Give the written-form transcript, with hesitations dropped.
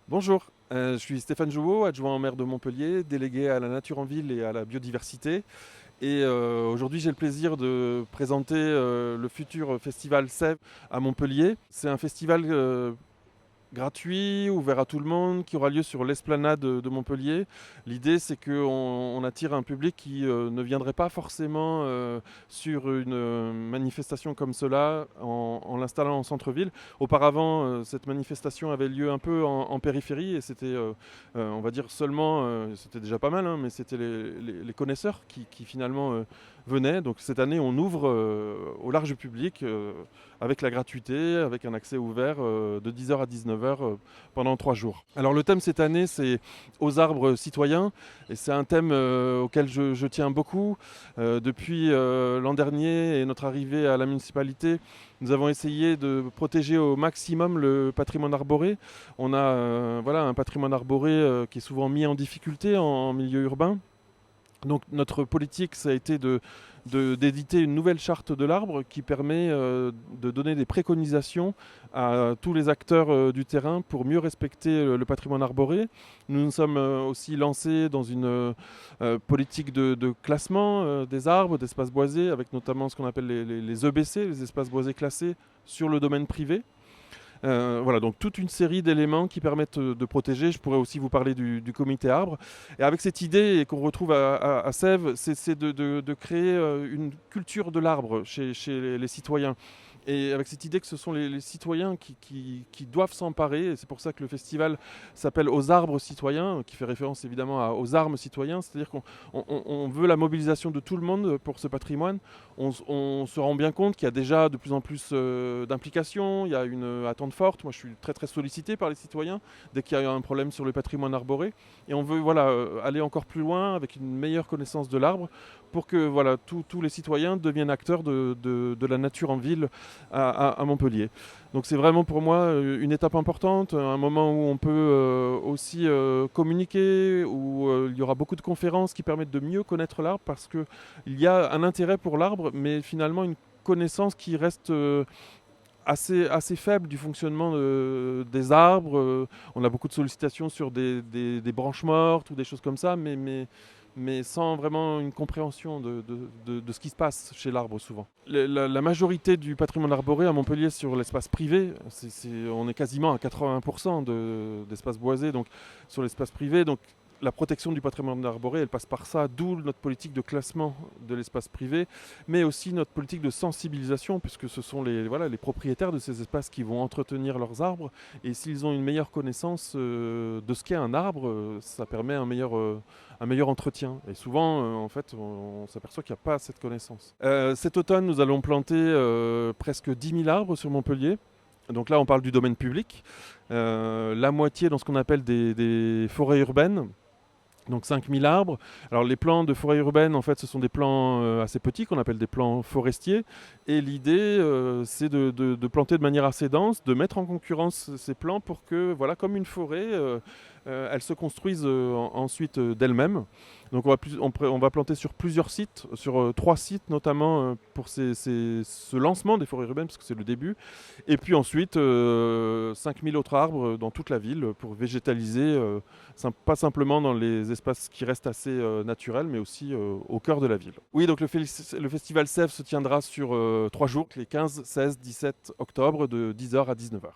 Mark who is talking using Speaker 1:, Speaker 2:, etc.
Speaker 1: Bonjour, je suis Stéphane Jouot, adjoint au maire de Montpellier, délégué à la nature en ville et à la biodiversité. Et aujourd'hui, j'ai le plaisir de présenter le futur festival Sève à Montpellier. C'est un festival gratuit, ouvert à tout le monde, qui aura lieu sur l'esplanade de Montpellier. L'idée, c'est qu'on attire un public qui ne viendrait pas forcément sur une manifestation comme cela en l'installant en centre-ville. Auparavant, cette manifestation avait lieu un peu en périphérie et c'était, on va dire seulement, c'était déjà pas mal, hein, mais c'était les connaisseurs qui finalement venaient. Donc cette année, on ouvre au large public avec la gratuité, avec un accès ouvert de 10h à 19h pendant 3 jours. Alors le thème cette année, c'est aux arbres citoyens, et c'est un thème auquel je tiens beaucoup. Depuis l'an dernier et notre arrivée à la municipalité, nous avons essayé de protéger au maximum le patrimoine arboré. On a voilà, un patrimoine arboré qui est souvent mis en difficulté en milieu urbain. Donc notre politique, ça a été d'éditer une nouvelle charte de l'arbre qui permet de donner des préconisations à tous les acteurs du terrain pour mieux respecter le patrimoine arboré. Nous nous sommes aussi lancés dans une politique de classement des arbres, d'espaces boisés, avec notamment ce qu'on appelle les EBC, les espaces boisés classés sur le domaine privé. Voilà, donc toute une série d'éléments qui permettent de protéger. Je pourrais aussi vous parler du comité arbre. Et avec cette idée et qu'on retrouve à Sèvres, c'est de créer une culture de l'arbre chez les citoyens. Et avec cette idée que ce sont les citoyens qui doivent s'emparer, et c'est pour ça que le festival s'appelle Aux arbres citoyens, qui fait référence évidemment aux armes citoyens, c'est-à-dire qu'on veut la mobilisation de tout le monde pour ce patrimoine. On se rend bien compte qu'il y a déjà de plus en plus d'implications, il y a une attente forte. Moi je suis très très sollicité par les citoyens dès qu'il y a un problème sur le patrimoine arboré. Et on veut voilà, aller encore plus loin avec une meilleure connaissance de l'arbre pour que voilà, tous les citoyens deviennent acteurs de la nature en ville à Montpellier. Donc c'est vraiment pour moi une étape importante, un moment où on peut aussi communiquer, où il y aura beaucoup de conférences qui permettent de mieux connaître l'arbre parce qu'il y a un intérêt pour l'arbre, mais finalement une connaissance qui reste assez faible du fonctionnement des arbres. On a beaucoup de sollicitations sur des branches mortes ou des choses comme ça, mais sans vraiment une compréhension de ce qui se passe chez l'arbre souvent. La majorité du patrimoine arboré à Montpellier sur l'espace privé, on est quasiment à 80% d'espace boisé donc, sur l'espace privé. Donc, la protection du patrimoine arboré, elle passe par ça, d'où notre politique de classement de l'espace privé, mais aussi notre politique de sensibilisation, puisque ce sont les propriétaires de ces espaces qui vont entretenir leurs arbres, et s'ils ont une meilleure connaissance de ce qu'est un arbre, ça permet un meilleur entretien. Et souvent, en fait, on s'aperçoit qu'il n'y a pas cette connaissance. Cet automne, nous allons planter presque 10 000 arbres sur Montpellier. Donc là, on parle du domaine public. La moitié dans ce qu'on appelle des forêts urbaines. Donc 5000 arbres. Alors les plans de forêt urbaine, en fait, ce sont des plans assez petits qu'on appelle des plans forestiers. Et l'idée, c'est de planter de manière assez dense, de mettre en concurrence ces plans pour que, voilà, comme une forêt, elles se construisent ensuite d'elles-mêmes. Donc on va planter sur plusieurs sites, sur 3 sites notamment pour ce lancement des forêts urbaines, parce que c'est le début. Et puis ensuite, 5000 autres arbres dans toute la ville pour végétaliser, pas simplement dans les espaces qui restent assez naturels, mais aussi au cœur de la ville. Oui, donc le festival Sèvres se tiendra sur 3 jours, les 15, 16, 17 octobre, de 10h à 19h.